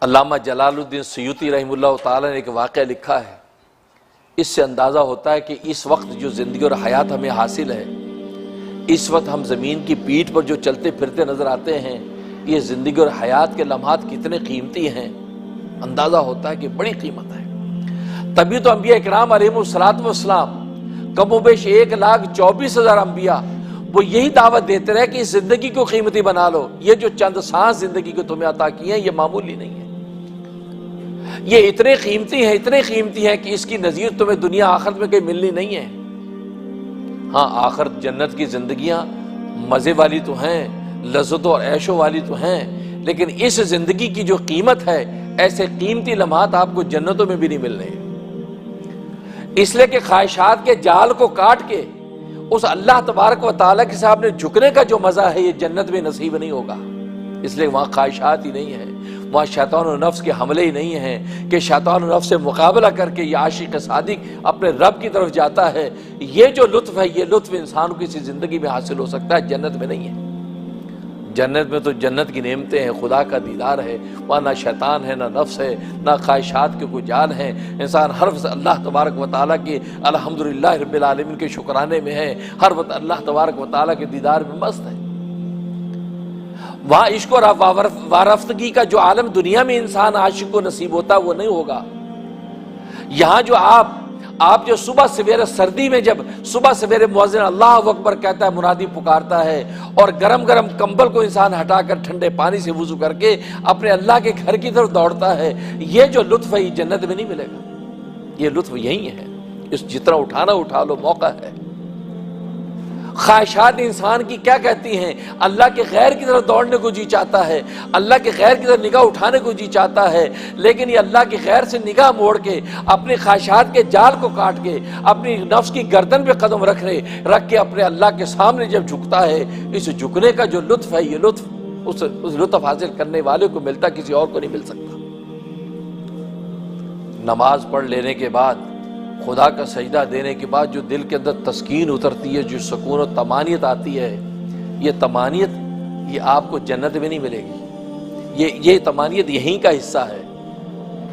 علامہ جلال الدین سیوطی رحمہ اللہ تعالیٰ نے ایک واقعہ لکھا ہے، اس سے اندازہ ہوتا ہے کہ اس وقت جو زندگی اور حیات ہمیں حاصل ہے، اس وقت ہم زمین کی پیٹھ پر جو چلتے پھرتے نظر آتے ہیں، یہ زندگی اور حیات کے لمحات کتنے قیمتی ہیں، اندازہ ہوتا ہے کہ بڑی قیمت ہے۔ تبھی تو انبیاء اکرام علیہم السلام کم و بیش 1,24,000 انبیاء وہ یہی دعوت دیتے رہے کہ اس زندگی کو قیمتی بنا لو، یہ جو چند سانس زندگی کو تمہیں عطا کی ہیں یہ معمولی نہیں ہے، یہ اتنے قیمتی ہیں کہ اس کی نظیر تمہیں دنیا آخرت میں کہیں ملنی نہیں ہے۔ ہاں آخرت جنت کی زندگیاں مزے والی تو ہیں، لذت اور عیشوں والی تو ہیں، لیکن اس زندگی کی جو قیمت ہے ایسے قیمتی لمحات آپ کو جنتوں میں بھی نہیں مل رہے، اس لیے کہ خواہشات کے جال کو کاٹ کے اس اللہ تبارک و تعالیٰ کے سامنے جھکنے کا جو مزہ ہے یہ جنت میں نصیب نہیں ہوگا، اس لیے وہاں خواہشات ہی نہیں ہے، وہاں شیطان و نفس کے حملے ہی نہیں ہیں کہ شیطان و نفس سے مقابلہ کر کے یہ عاشق صادق اپنے رب کی طرف جاتا ہے۔ یہ جو لطف ہے یہ لطف انسان کو کسی زندگی میں حاصل ہو سکتا ہے، جنت میں نہیں ہے۔ جنت میں تو جنت کی نعمتیں ہیں، خدا کا دیدار ہے، وہاں نہ شیطان ہے، نہ نفس ہے، نہ خواہشات کے کوئی جال ہیں، انسان ہر وقت اللہ تبارک و تعالیٰ کے الحمدللہ رب العالمین کے شکرانے میں ہے، ہر وقت اللہ تبارک و تعالیٰ کے دیدار میں مست ہے۔ وہاں عشق اور وارفتگی کا جو عالم دنیا میں انسان عاشق کو نصیب ہوتا ہے وہ نہیں ہوگا۔ یہاں جو آپ جو صبح سویرے سردی میں جب صبح سویرے مؤذن اللہ اکبر کہتا ہے، منادی پکارتا ہے، اور گرم گرم کمبل کو انسان ہٹا کر ٹھنڈے پانی سے وضو کر کے اپنے اللہ کے گھر کی طرف دوڑتا ہے، یہ جو لطف ہے یہ جنت میں نہیں ملے گا، یہ لطف یہی ہے، اس جتنا اٹھانا اٹھا لو، موقع ہے۔ خواہشات انسان کی کیا کہتی ہیں؟ اللہ کے غیر کی طرف دوڑنے کو جی چاہتا ہے، اللہ کے غیر کی طرف نگاہ اٹھانے کو جی چاہتا ہے، لیکن یہ اللہ کے غیر سے نگاہ موڑ کے اپنی خواہشات کے جال کو کاٹ کے اپنی نفس کی گردن پہ قدم رکھ کے اپنے اللہ کے سامنے جب جھکتا ہے، اس جھکنے کا جو لطف ہے یہ لطف اس لطف حاصل کرنے والے کو ملتا، کسی اور کو نہیں مل سکتا۔ نماز پڑھ لینے کے بعد، خدا کا سجدہ دینے کے بعد جو دل کے اندر تسکین اترتی ہے، جو سکون و طمانینت آتی ہے، یہ طمانینت یہ آپ کو جنت میں نہیں ملے گی۔ یہ طمانینت یہیں کا حصہ ہے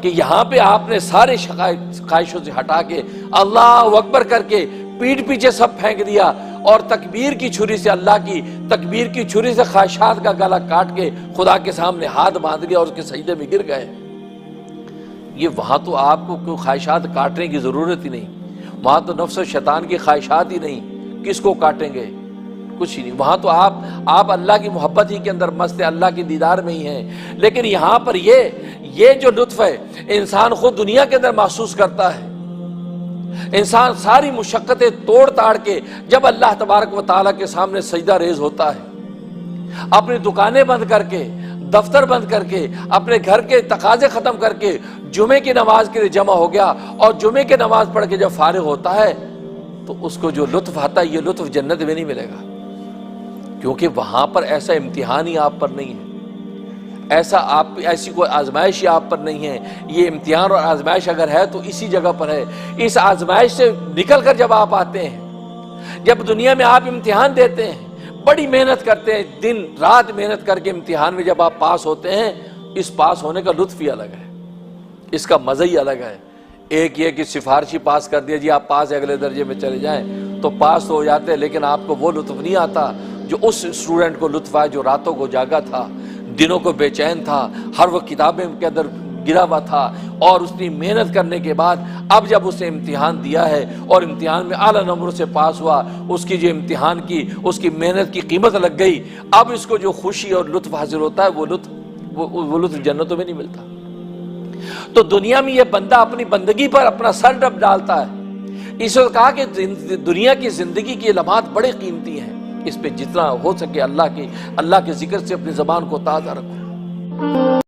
کہ یہاں پہ آپ نے سارے خواہشوں سے ہٹا کے اللہ اکبر کر کے پیٹھ پیچھے سب پھینک دیا، اور تکبیر کی چھری سے اللہ کی تکبیر کی چھری سے خواہشات کا گلا کاٹ کے خدا کے سامنے ہاتھ باندھ لیا اور اس کے سجدے میں گر گئے۔ یہ وہاں تو آپ کو کوئی خواہشات کاٹنے کی ضرورت ہی نہیں، وہاں تو نفس و شیطان کی خواہشات ہی نہیں، کس کو کاٹیں گے؟ کچھ ہی نہیں، وہاں تو آپ اللہ کی محبت ہی کے اندر مست ہے، اللہ کی دیدار میں ہی ہیں۔ لیکن یہاں پر یہ جو لطف ہے انسان خود دنیا کے اندر محسوس کرتا ہے، انسان ساری مشقتیں توڑ تاڑ کے جب اللہ تبارک و تعالیٰ کے سامنے سجدہ ریز ہوتا ہے، اپنی دکانیں بند کر کے، دفتر بند کر کے، اپنے گھر کے تقاضے ختم کر کے جمعے کی نماز کے لیے جمع ہو گیا، اور جمعے کی نماز پڑھ کے جب فارغ ہوتا ہے تو اس کو جو لطف آتا ہے یہ لطف جنت میں نہیں ملے گا، کیونکہ وہاں پر ایسا امتحان ہی آپ پر نہیں ہے، ایسی کوئی آزمائش ہی آپ پر نہیں ہے۔ یہ امتحان اور آزمائش اگر ہے تو اسی جگہ پر ہے۔ اس آزمائش سے نکل کر جب آپ آتے ہیں، جب دنیا میں آپ امتحان دیتے ہیں، بڑی محنت کرتے ہیں، دن رات محنت کر کے امتحان میں جب آپ پاس ہوتے ہیں، اس پاس ہونے کا لطف ہی الگ ہے، اس کا مزہ ہی الگ ہے۔ ایک یہ کہ سفارشی پاس کر دیا جی آپ پاس اگلے درجے میں چلے جائیں تو پاس تو ہو جاتے ہیں، لیکن آپ کو وہ لطف نہیں آتا جو اس اسٹوڈنٹ کو لطف آئے جو راتوں کو جاگا تھا، دنوں کو بے چین تھا، ہر وقت کتابیں کے اندر گرا ہوا تھا، اور اس نے محنت کرنے کے بعد اب جب اسے امتحان دیا ہے اور امتحان میں اعلیٰ نمبروں سے پاس ہوا، اس کی جو امتحان کی اس کی محنت کی قیمت لگ گئی، اب اس کو جو خوشی اور لطف حاصل ہوتا ہے وہ لطف جنتوں میں نہیں ملتا۔ تو دنیا میں یہ بندہ اپنی بندگی پر اپنا سر ڈب ڈالتا ہے۔ اس وقت کہا کہ دنیا کی زندگی کی لمحات بڑے قیمتی ہیں، اس پہ جتنا ہو سکے اللہ کے ذکر سے اپنی زبان کو تازہ رکھو۔